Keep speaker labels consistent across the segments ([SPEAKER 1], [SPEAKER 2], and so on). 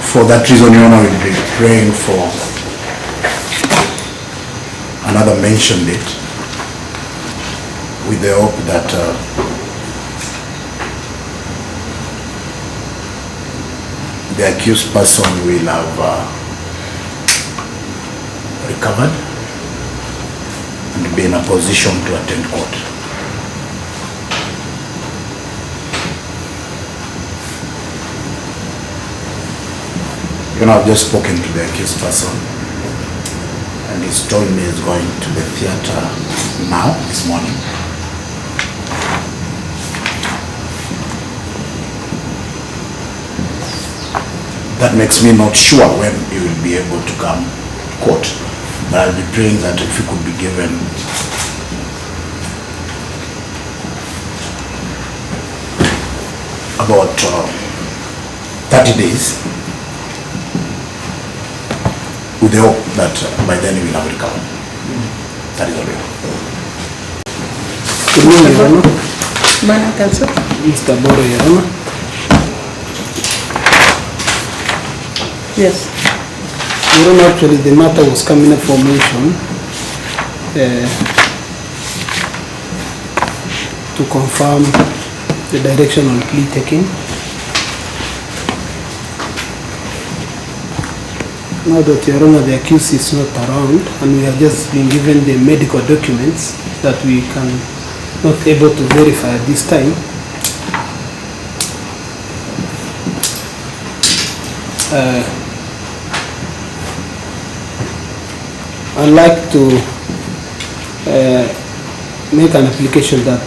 [SPEAKER 1] For that reason, Your Honor, we'll be praying for another mention date with the hope that the accused person will have recovered and be in a position to attend court. You know, I've just spoken to the accused person and he's told me he's going to the theater now, this morning. That makes me not sure when he will be able to come to court. But I'll be praying that if he could be given about 30 days, with the hope that by then he will have recovered. That is all.
[SPEAKER 2] Good morning, Your Honor.
[SPEAKER 3] Madam Counsel.
[SPEAKER 2] Mr. Boro, Your Honor.
[SPEAKER 3] Yes.
[SPEAKER 2] Your Honor, actually the matter was coming up for mention to confirm the direction on plea taking. Now that Your Honor, the accused is not around and we have just been given the medical documents that we can not able to verify at this time, I'd like to make an application that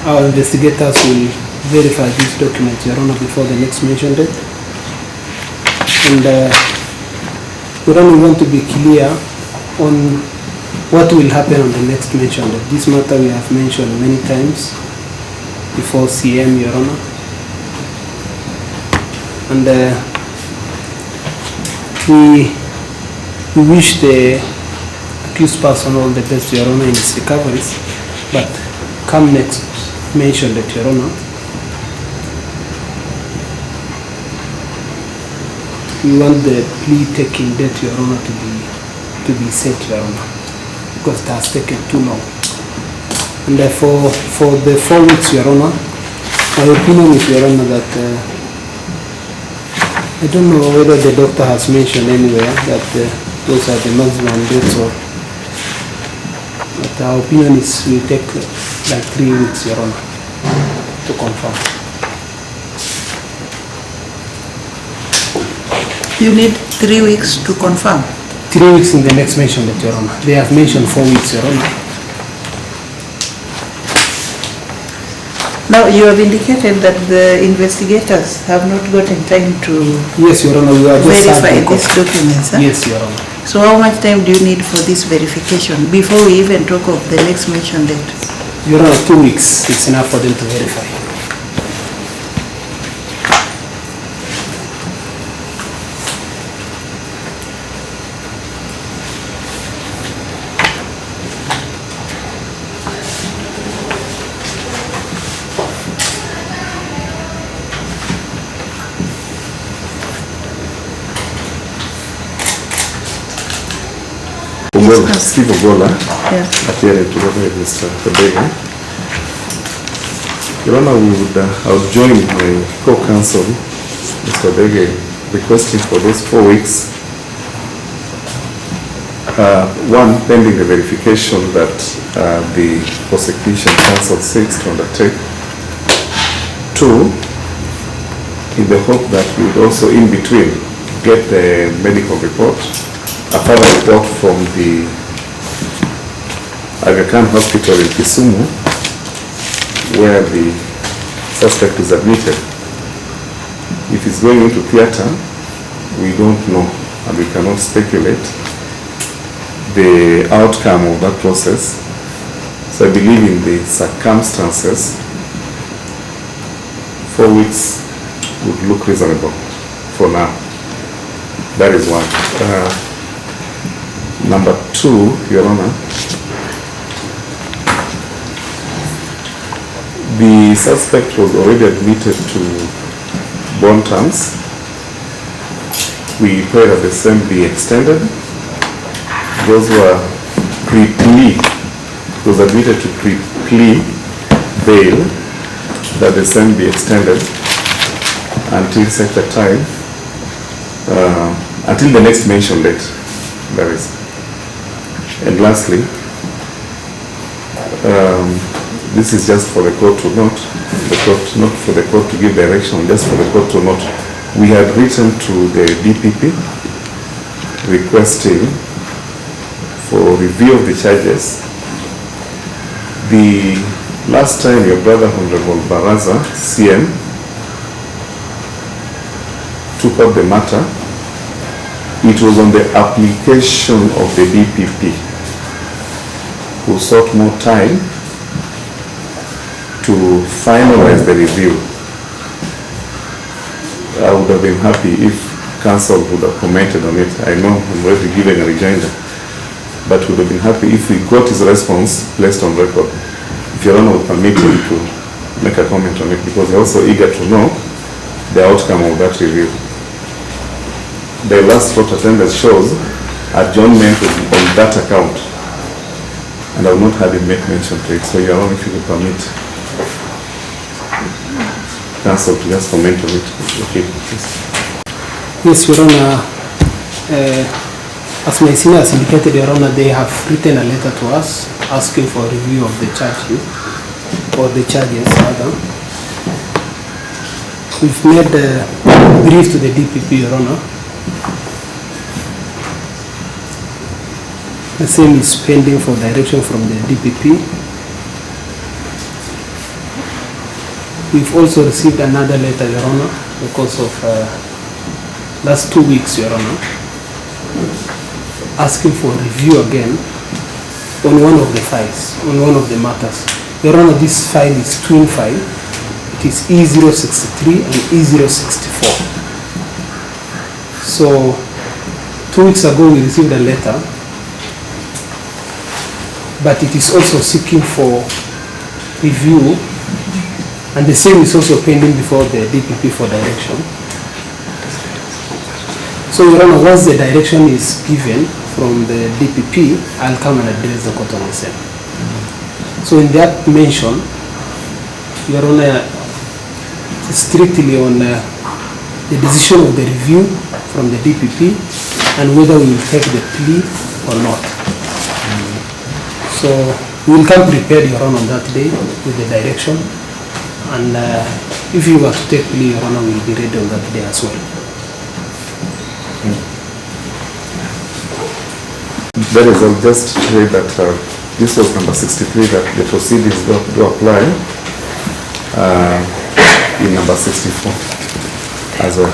[SPEAKER 2] our investigators will verify these documents, Your Honor, before the next mention date. And Your Honor, we want to be clear on what will happen on the next mention date. This matter we have mentioned many times before CM, Your Honor. And we wish the accused person all the best, Your Honor, in his recoveries. But come next mention date, Your Honor, we want the plea taking date, Your Honor, to be set, Your Honor, because it has taken too long. And therefore, for the 4 weeks, Your Honor, my opinion is, Your Honor, that I don't know whether the doctor has mentioned anywhere that those are the maximum dates, or but our opinion is we take like 3 weeks, Your Honor, to confirm.
[SPEAKER 3] You need 3 weeks to confirm?
[SPEAKER 2] 3 weeks in the next mention date, Your Honor. They have mentioned 4 weeks, Your Honor.
[SPEAKER 3] Now, you have indicated that the investigators have not gotten time to
[SPEAKER 2] Yes, Your Honor, we are just
[SPEAKER 3] verify these documents. Huh?
[SPEAKER 2] Yes, Your Honor.
[SPEAKER 3] So how much time do you need for this verification before we even talk of the next mention date?
[SPEAKER 2] Your Honor, 2 weeks is enough for them to verify.
[SPEAKER 4] Well, Steve Abala,
[SPEAKER 3] Yeah.
[SPEAKER 4] together with Mr. Abala. Your Honor, I would join my co-counsel, Mr. Abala, requesting for those 4 weeks. One, pending the verification that the prosecution counsel seeks to undertake. 2, in the hope that we would also in between get the medical report, a further report from the Aga Khan Hospital in Kisumu, where the suspect is admitted. If he's going into theater, we don't know and we cannot speculate the outcome of that process. So I believe in the circumstances, 4 weeks would look reasonable for now. That is one. Number 2, Your Honor, the suspect was already admitted to bond terms we pray that the same be extended. Those who are pre-plea, those admitted to pre-plea bail, that the same be extended until such a time, until the next mention date, that is. And lastly, this is just for the court to note, not for the court to give direction, just for the court to note. We had written to the DPP requesting for review of the charges. The last time your brother Honorable Baraza, CM, took up the matter, it was on the application of the DPP, who sought more time to finalize the review. I would have been happy if council would have commented on it. I know I'm already giving a rejoinder, but would have been happy if we got his response placed on record. If Your Honor would permit him to make a comment on it, because we're also eager to know the outcome of that review. The last court attendance shows adjournment on that account, and I have not had him make mention to it. So Your Honor, if you could permit council to just comment on it. Okay, please.
[SPEAKER 2] Yes, Your Honor. As my senior has indicated, Your Honor, they have written a letter to us asking for a review of the charges, or the charges rather. We've made a brief to the DPP, Your Honor. The same is pending for direction from the DPP. We've also received another letter, Your Honor, because of last 2 weeks, Your Honor, asking for review again on one of the files, on one of the matters. Your Honor, this file is twin file. It is E063 and E064. So 2 weeks ago we received a letter, but it is also seeking for review, and the same is also pending before the DPP for direction. So, Your Honor, once the direction is given from the DPP, I'll come and address the court on myself. So, in that mention, Your Honor, strictly on the decision of the review from the DPP and whether we will take the plea or not. So, we will come prepared, Your Honor, on that day with the direction. And if you were to take plea, Your Honor, will be ready on that day as well.
[SPEAKER 4] That is, I'll just say that this was number 63, that the proceedings do apply in number 64 as well.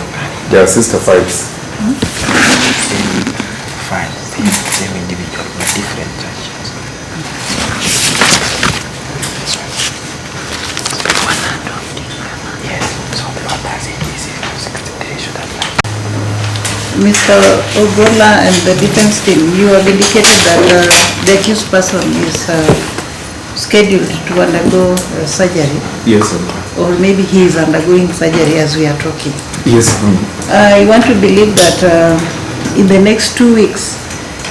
[SPEAKER 4] They are sister files.
[SPEAKER 5] Same file, same individual, but different charges.
[SPEAKER 3] Mr. Ogola and the defense team, you have indicated that the accused person is scheduled to undergo surgery.
[SPEAKER 4] Yes, sir.
[SPEAKER 3] Or maybe he is undergoing surgery as we are talking.
[SPEAKER 4] Yes, sir.
[SPEAKER 3] I want to believe that in the next 2 weeks,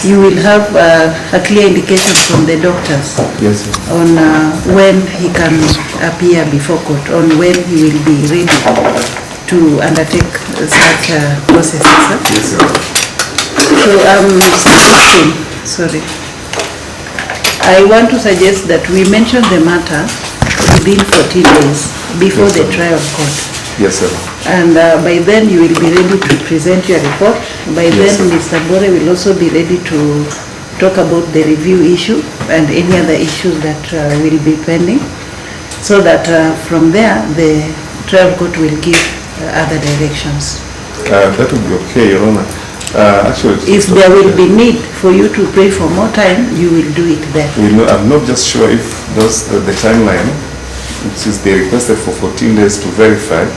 [SPEAKER 3] you will have a clear indication from the doctors.
[SPEAKER 4] Yes, sir.
[SPEAKER 3] On when he can appear before court, on when he will be ready to undertake such processes.
[SPEAKER 4] Yes, sir.
[SPEAKER 3] So I'm suggesting, sorry, I want to suggest that we mention the matter within 14 days before
[SPEAKER 4] Yes,
[SPEAKER 3] the
[SPEAKER 4] sir.
[SPEAKER 3] trial court.
[SPEAKER 4] Yes, sir.
[SPEAKER 3] And by then you will be ready to present your report. By
[SPEAKER 4] Yes,
[SPEAKER 3] then
[SPEAKER 4] sir.
[SPEAKER 3] Mr. Bore will also be ready to talk about the review issue and any other issues that will be pending, so that from there the trial court will give other directions.
[SPEAKER 4] That would be okay, Your Honor. Actually,
[SPEAKER 3] If there will be need for you to pray for more time, you will do it then.
[SPEAKER 4] I'm not just sure if the timeline, which is they requested for 14 days to verify,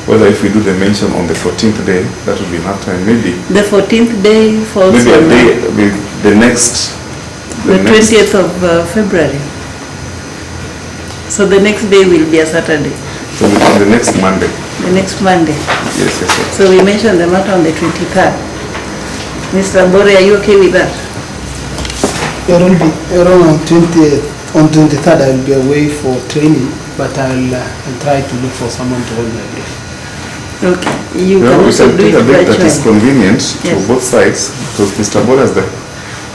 [SPEAKER 4] whether if we do the mention on the 14th day, that would be enough time. Maybe
[SPEAKER 3] The 14th day falls
[SPEAKER 4] maybe a
[SPEAKER 3] on
[SPEAKER 4] day, the next.
[SPEAKER 3] the 20th of February. So the next day will be a Saturday.
[SPEAKER 4] So the next Monday.
[SPEAKER 3] The next Monday.
[SPEAKER 4] Yes, yes, yes.
[SPEAKER 3] So we mentioned the matter on the 23rd. Mr. Mbore, are you okay with that?
[SPEAKER 2] It will be around on 23rd. I will be away for training, but I'll try to look for someone to hold my brief.
[SPEAKER 3] Okay. You
[SPEAKER 4] Well,
[SPEAKER 3] can
[SPEAKER 4] we
[SPEAKER 3] also
[SPEAKER 4] can
[SPEAKER 3] do
[SPEAKER 4] take
[SPEAKER 3] it
[SPEAKER 4] a date that is
[SPEAKER 3] virtually.
[SPEAKER 4] convenient to
[SPEAKER 3] Yes.
[SPEAKER 4] both sides, because Mr. Bola is the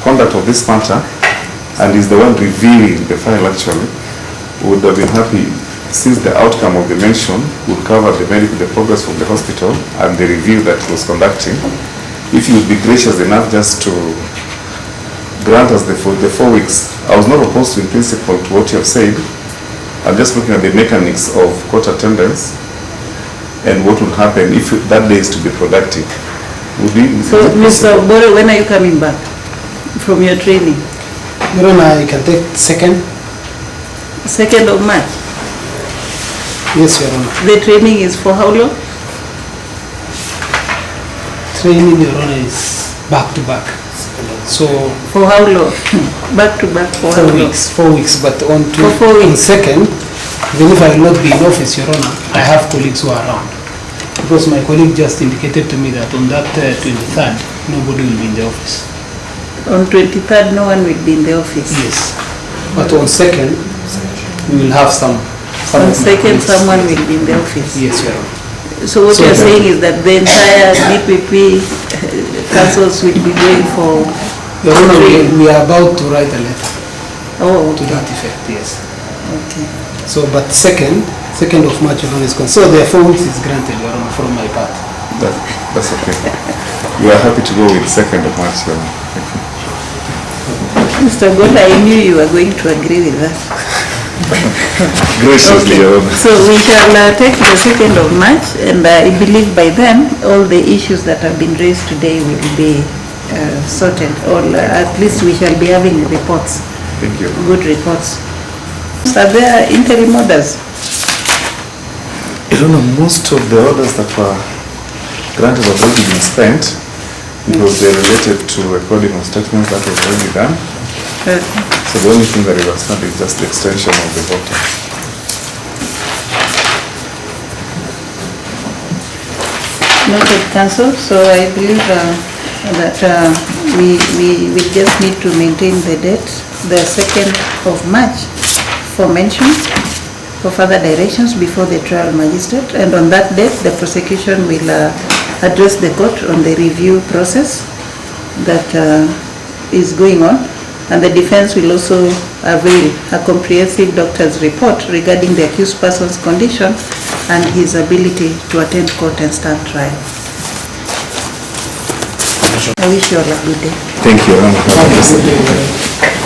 [SPEAKER 4] conduct of this matter and is the one reviewing the file actually. Would have been happy, since the outcome of the mention would cover the progress from the hospital and the review that he was conducting, if you would be gracious enough just to grant us the 4 weeks. I was not opposed in principle to what you have said. I'm just looking at the mechanics of court attendance and what would happen if that day is to be productive. Would be,
[SPEAKER 3] So, Mr. Mbore, when are you coming back from your training?
[SPEAKER 2] Your Honor, I can take 2nd.
[SPEAKER 3] 2nd of March.
[SPEAKER 2] Yes, Your Honor.
[SPEAKER 3] The training is for how long?
[SPEAKER 2] Training, Your Honor, is back to back. So
[SPEAKER 3] For how long? Back to back for how
[SPEAKER 2] 4
[SPEAKER 3] long?
[SPEAKER 2] weeks, 4 weeks, but on
[SPEAKER 3] For 4
[SPEAKER 2] on
[SPEAKER 3] weeks.
[SPEAKER 2] 2nd, even if I will not be in office, Your Honor, I have colleagues who are around. Because my colleague just indicated to me that on that 23rd, nobody will be in the office.
[SPEAKER 3] On 23rd, no one will be in the office.
[SPEAKER 2] Yes. But on 2nd, we will have some
[SPEAKER 3] On
[SPEAKER 2] of my
[SPEAKER 3] 2nd,
[SPEAKER 2] colleagues.
[SPEAKER 3] someone will be in the office.
[SPEAKER 2] Yes, Your Honor.
[SPEAKER 3] So what
[SPEAKER 2] So
[SPEAKER 3] you're
[SPEAKER 2] that-
[SPEAKER 3] saying is that the entire DPP councils will be going for...
[SPEAKER 2] Your Honor, we are about to write a letter
[SPEAKER 3] Oh,
[SPEAKER 2] to
[SPEAKER 3] okay.
[SPEAKER 2] that effect, yes.
[SPEAKER 3] Okay.
[SPEAKER 2] So, but 2nd of March, Your Honor, is concerned. So therefore, 4 weeks is granted, Your Honor, from my part.
[SPEAKER 4] that's okay. We are happy to go with 2nd of March. Thank you.
[SPEAKER 3] Mr. Gola, I knew you were going to agree with that.
[SPEAKER 4] Graciously, Your Honor.
[SPEAKER 3] So we shall take the 2nd of March, and I believe by then all the issues that have been raised today will be sorted, or at least we shall be having reports,
[SPEAKER 4] Thank you.
[SPEAKER 3] good reports. Are there interim orders?
[SPEAKER 4] I don't know, most of the orders that were granted have already been spent because they're related to recording of statements that was already done. So the only thing that is outstanding is just the extension of the voter.
[SPEAKER 3] Noted, Council. So I believe that we will just need to maintain the date, the 2nd of March, for mention, for further directions before the trial magistrate. And on that date, the prosecution will address the court on the review process that is going on. And the defense will also avail a comprehensive doctor's report regarding the accused person's condition and his ability to attend court and stand trial. I wish you all a good day.
[SPEAKER 4] Thank you. Your Honor.
[SPEAKER 2] Okay, good day, Your Honor.